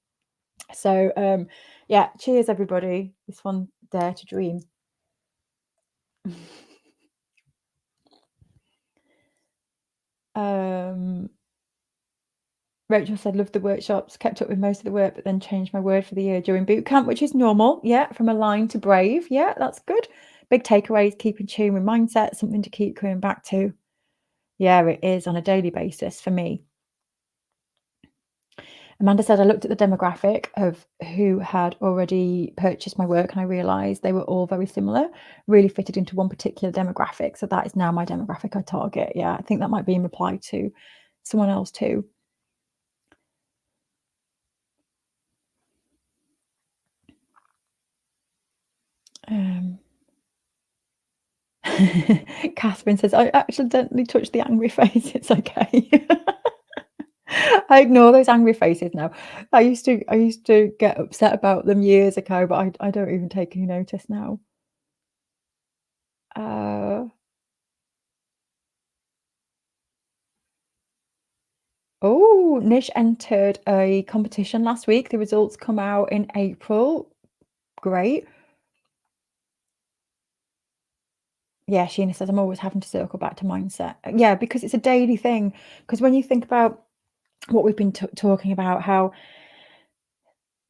So, yeah, cheers, everybody. This one, Dare to Dream. Rachel said, love the workshops, kept up with most of the work, but then changed my word for the year during boot camp, which is normal. Yeah, from aligned to brave. Yeah, that's good. Big takeaways, keep in tune with mindset, something to keep coming back to. Yeah, it is on a daily basis for me. Amanda said, I looked at the demographic of who had already purchased my work, and I realised they were all very similar, really fitted into one particular demographic. So that is now my demographic I target. Yeah, I think that might be in reply to someone else too. Catherine says, I accidentally touched the angry face. It's okay. I ignore those angry faces now. I used to get upset about them years ago, but I don't even take any notice now. Oh, Nish entered a competition last week. The results come out in April. Great. Yeah, Sheena says, I'm always having to circle back to mindset. Yeah, because it's a daily thing. Because when you think about what we've been talking about, how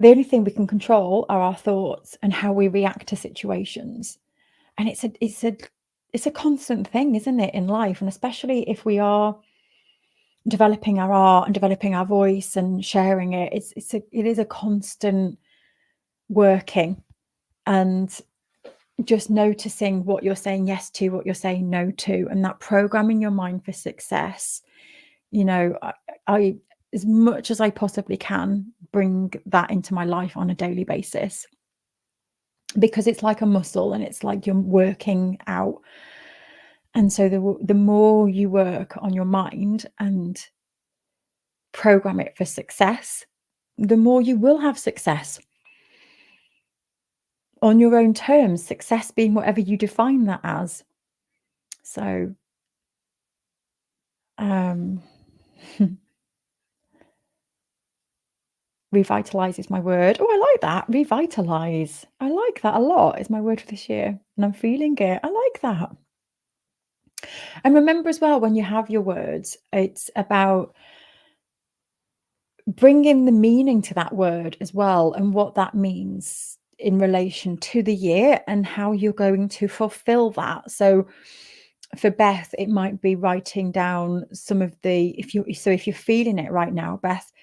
the only thing we can control are our thoughts and how we react to situations. And it's a constant thing, isn't it, in life? And especially if we are developing our art and developing our voice and sharing it. It is a constant working, and just noticing what you're saying yes to, what you're saying no to, and that programming your mind for success. You know, I as much as I possibly can bring that into my life on a daily basis, because it's like a muscle and it's like you're working out. And so the more you work on your mind and program it for success, the more you will have success on your own terms, success being whatever you define that as. So, um, revitalize is my word. Oh, I like that. Revitalize. I like that a lot. Is my word for this year. And I'm feeling it. I like that. And remember as well, when you have your words, it's about bringing the meaning to that word as well, and what that means in relation to the year and how you're going to fulfill that. So for Beth, it might be writing down some of the, if you're feeling it right now, Beth,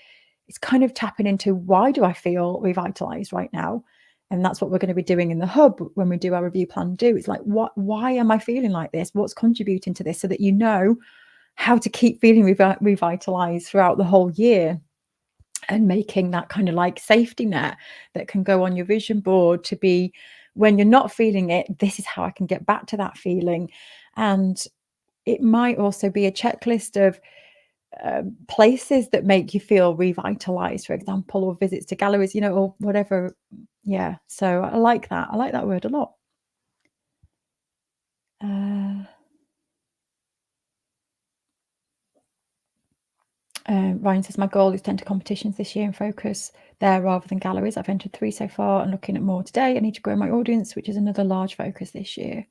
it's kind of tapping into, why do I feel revitalized right now? And that's what we're going to be doing in the hub when we do our review plan do. It's like, why am I feeling like this? What's contributing to this? So that you know how to keep feeling revitalized throughout the whole year, and making that kind of like safety net that can go on your vision board to be, when you're not feeling it, this is how I can get back to that feeling. And it might also be a checklist of places that make you feel revitalized, for example, or visits to galleries, you know, or whatever. Yeah. So I like that. I like that word a lot. Ryan says, my goal is to enter competitions this year and focus there rather than galleries. I've entered 3 so far and looking at more today. I need to grow my audience, which is another large focus this year.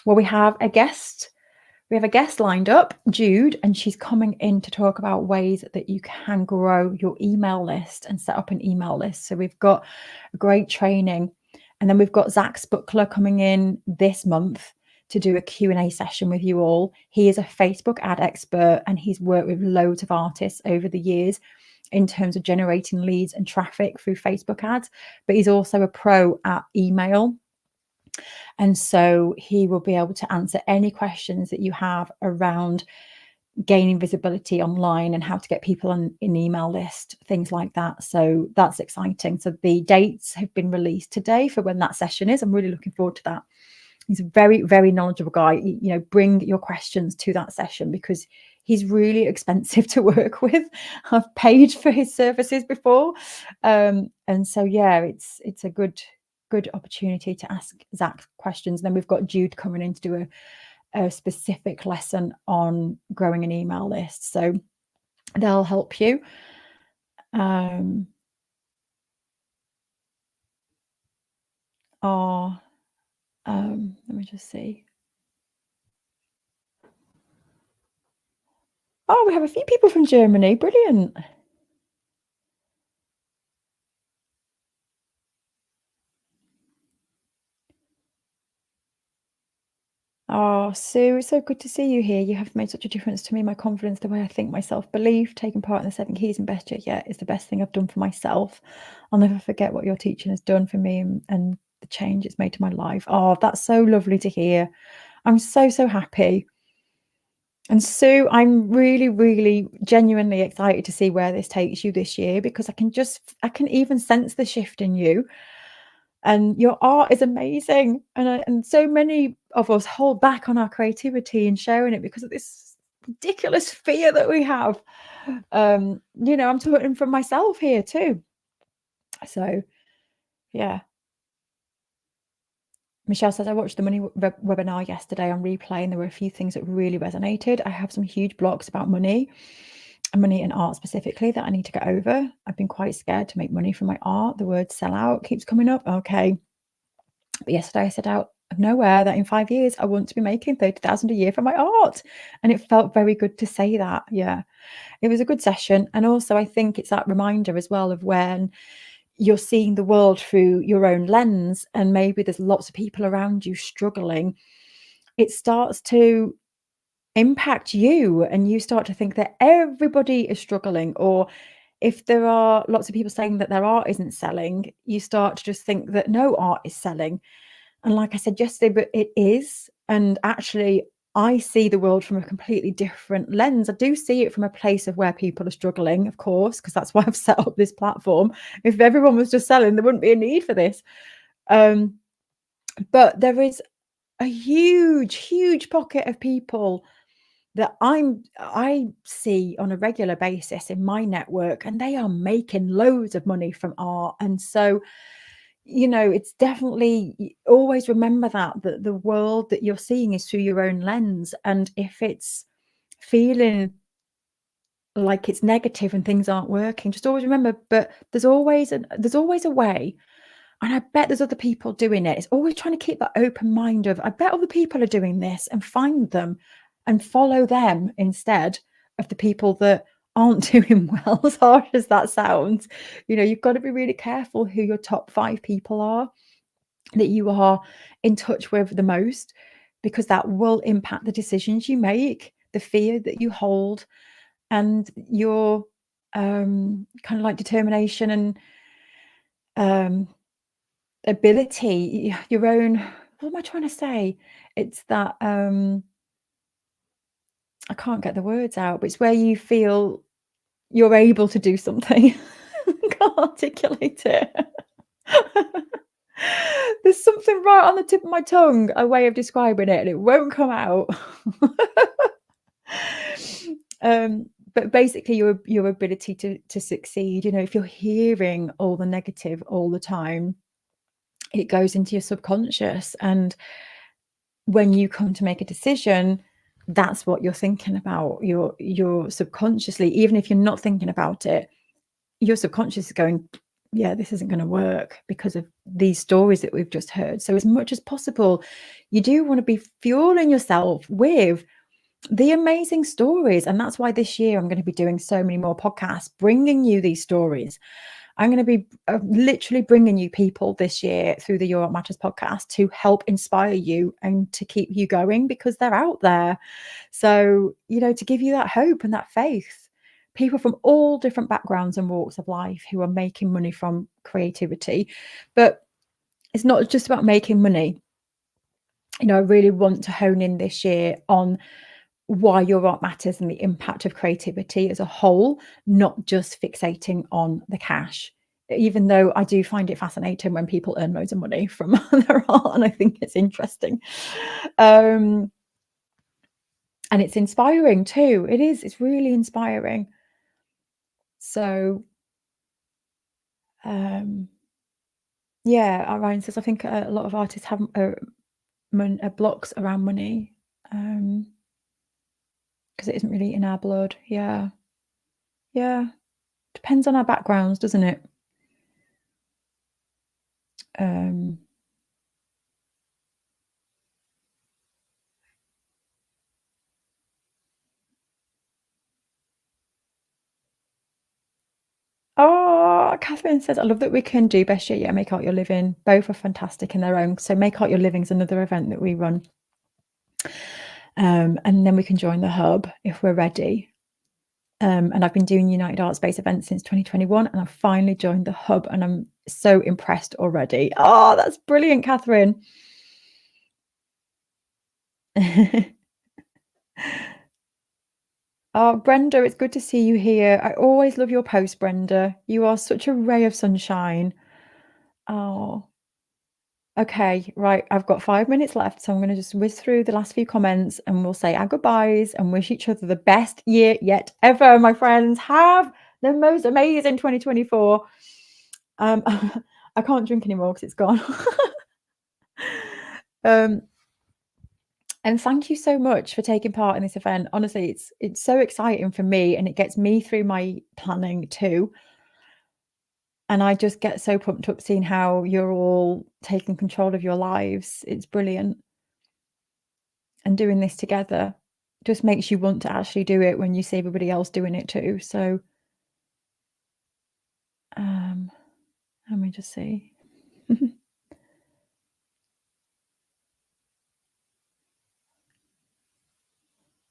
Well, we have a guest lined up, Jude, and she's coming in to talk about ways that you can grow your email list and set up an email list. So we've got a great training. And then we've got Zach Spuckler coming in this month to do a Q&A session with you all. He is a Facebook ad expert, and he's worked with loads of artists over the years in terms of generating leads and traffic through Facebook ads, but he's also a pro at email. And so he will be able to answer any questions that you have around gaining visibility online and how to get people on an email list, things like that. So that's exciting. So the dates have been released today for when that session is. I'm really looking forward to that. He's a very, very knowledgeable guy. You know, bring your questions to that session because he's really expensive to work with. I've paid for his services before. And so, yeah, it's a good opportunity to ask Zach questions. And then we've got Jude coming in to do a specific lesson on growing an email list. So they'll help you. Let me just see. Oh, we have a few people from Germany. Brilliant. Oh, Sue, it's so good to see you here. You have made such a difference to me, my confidence, the way I think, my self-belief. Taking part in the 7 Keys and Best Yet Yet is the best thing I've done for myself. I'll never forget what your teaching has done for me and the change it's made to my life. Oh, that's so lovely to hear. I'm so, so happy. And Sue, I'm really, really genuinely excited to see where this takes you this year, because I can even sense the shift in you. And your art is amazing. And so many of us hold back on our creativity and sharing it because of this ridiculous fear that we have. You know, I'm talking from myself here too. So, yeah. Michelle says, I watched the money webinar yesterday on replay, and there were a few things that really resonated. I have some huge blocks about money and art specifically that I need to get over. I've been quite scared to make money from my art. The word sell out keeps coming up. Okay. But yesterday I set out of nowhere that in 5 years I want to be making 30,000 a year for my art. And it felt very good to say that. Yeah, it was a good session. And also I think it's that reminder as well of when you're seeing the world through your own lens, and maybe there's lots of people around you struggling. It starts to impact you, and you start to think that everybody is struggling, or if there are lots of people saying that their art isn't selling, you start to just think that no art is selling. And like I said yesterday, but it is. And actually, I see the world from a completely different lens. I do see it from a place of where people are struggling, of course, because that's why I've set up this platform. If everyone was just selling, there wouldn't be a need for this. But there is a huge, huge pocket of people that I see on a regular basis in my network, and they are making loads of money from art. And so, it's definitely always remember that the world that you're seeing is through your own lens. And if it's feeling like it's negative and things aren't working, just always remember, but there's always a way. And I bet there's other people doing it. It's always trying to keep that open mind of, I bet other people are doing this, and find them and follow them instead of the people that aren't doing well, as harsh as that sounds. You've got to be really careful who your top 5 people are that you are in touch with the most, because that will impact the decisions you make, the fear that you hold, and your kind of like determination and ability, your own, what am I trying to say? It's that I can't get the words out, but it's where you feel you're able to do something. Can't articulate it. There's something right on the tip of my tongue, a way of describing it, and it won't come out. But basically your ability to succeed, if you're hearing all the negative all the time, it goes into your subconscious, and when you come to make a decision, that's what you're thinking about. You're subconsciously, even if you're not thinking about it, your subconscious is going, yeah, this isn't going to work because of these stories that we've just heard. So as much as possible, you do want to be fueling yourself with the amazing stories. And that's why this year I'm going to be doing so many more podcasts, bringing you these stories. I'm going to be literally bringing you people this year through the Your Art Matters podcast to help inspire you and to keep you going, because they're out there. So, to give you that hope and that faith. People from all different backgrounds and walks of life who are making money from creativity. But it's not just about making money. I really want to hone in this year on why your art matters and the impact of creativity as a whole, not just fixating on the cash. Even though I do find it fascinating when people earn loads of money from their art, and I think it's interesting. And it's inspiring too. It's really inspiring. So, yeah, Ryan says, I think a lot of artists have blocks around money, because it isn't really in our blood. Yeah. Yeah. Depends on our backgrounds, doesn't it? Oh, Catherine says, I love that we can do Best Year Yet, Make Out Your Living. Both are fantastic in their own. So Make Out Your Living is another event that we run. And then we can join the hub if we're ready. And I've been doing United Art Space events since 2021, and I've finally joined the hub, and I'm so impressed already. Oh, that's brilliant, Catherine. Oh, Brenda, it's good to see you here. I always love your posts, Brenda. You are such a ray of sunshine. Oh, okay, right. I've got 5 minutes left, so I'm going to just whiz through the last few comments, and we'll say our goodbyes and wish each other the best year yet ever, my friends. Have the most amazing 2024. I can't drink anymore because it's gone. And thank you so much for taking part in this event. Honestly, it's so exciting for me, and it gets me through my planning too. And I just get so pumped up seeing how you're all taking control of your lives. It's brilliant. And doing this together just makes you want to actually do it when you see everybody else doing it too. So, let me just see.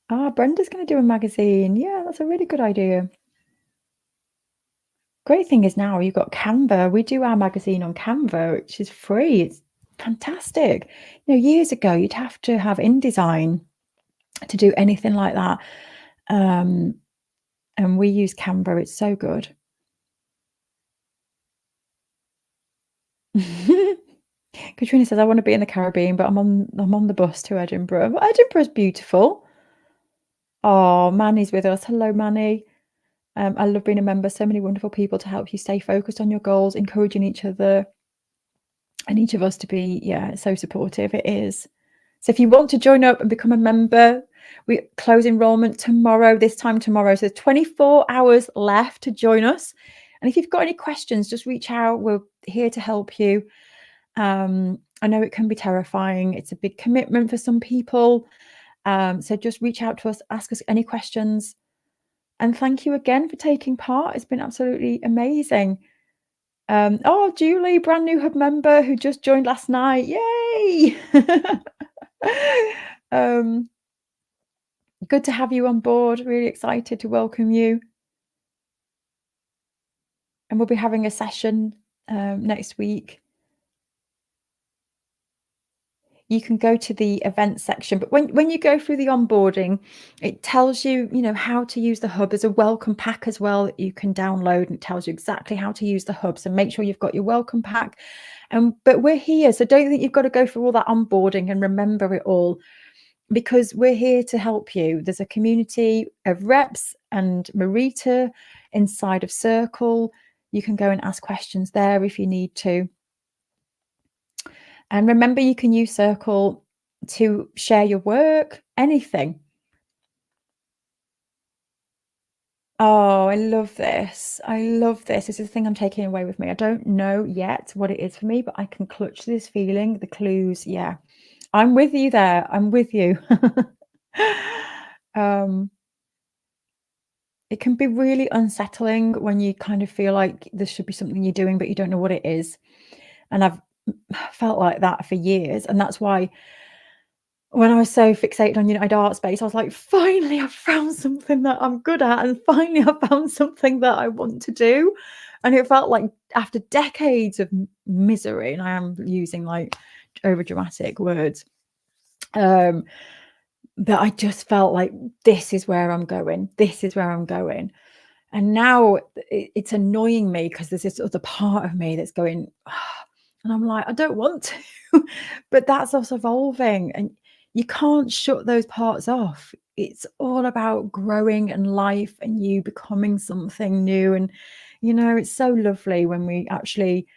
Ah, Brenda's going to do a magazine. Yeah, that's a really good idea. Great thing is now you've got Canva. We do our magazine on Canva, which is free. It's fantastic. Years ago, you'd have to have InDesign to do anything like that. And we use Canva. It's so good. Katrina says, I want to be in the Caribbean, but I'm on the bus to Edinburgh. But Edinburgh's beautiful. Oh, Manny's with us. Hello, Manny. I love being a member. So many wonderful people to help you stay focused on your goals, encouraging each other and each of us to be, so supportive. It is. So if you want to join up and become a member, we close enrollment tomorrow, this time tomorrow. So there's 24 hours left to join us. And if you've got any questions, just reach out. We're here to help you. I know it can be terrifying. It's a big commitment for some people. So just reach out to us, ask us any questions. And thank you again for taking part. It's been absolutely amazing. Oh, Julie, brand new hub member who just joined last night. Yay! Good to have you on board. Really excited to welcome you. And we'll be having a session next week. You can go to the events section, but when you go through the onboarding, it tells you, how to use the hub. There's a welcome pack as well that you can download, and it tells you exactly how to use the hub. So make sure you've got your welcome pack. But we're here, so don't think you've got to go through all that onboarding and remember it all, because we're here to help you. There's a community of reps and Marita inside of Circle. You can go and ask questions there if you need to. And remember, you can use Circle to share your work, anything. Oh, I love this. I love this. This is the thing I'm taking away with me. I don't know yet what it is for me, but I can clutch this feeling, the clues. Yeah, I'm with you there. I'm with you. It can be really unsettling when you kind of feel like there should be something you're doing, but you don't know what it is. And I've felt like that for years. And that's why when I was so fixated on United Art Space, I was like, finally, I've found something that I'm good at. And finally, I found something that I want to do. And it felt like after decades of misery, and I am using like over dramatic words, that I just felt like this is where I'm going. This is where I'm going. And now it's annoying me because there's this other part of me that's going, "Ah," and I'm like, I don't want to, but that's us evolving, and you can't shut those parts off. It's all about growing and life and you becoming something new. And, it's so lovely when we actually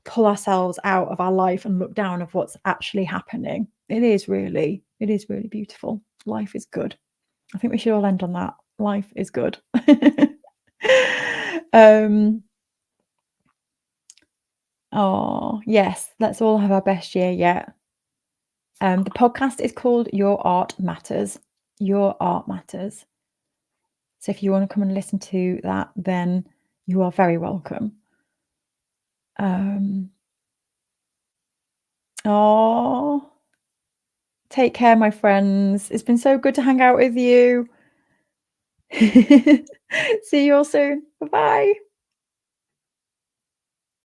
pull ourselves out of our life and look down of what's actually happening. It is really beautiful. Life is good. I think we should all end on that. Life is good. Oh, yes, let's all have our best year yet. The podcast is called Your Art Matters. Your Art Matters. So if you want to come and listen to that, then you are very welcome. Oh, take care, my friends. It's been so good to hang out with you. See you all soon. Bye-bye.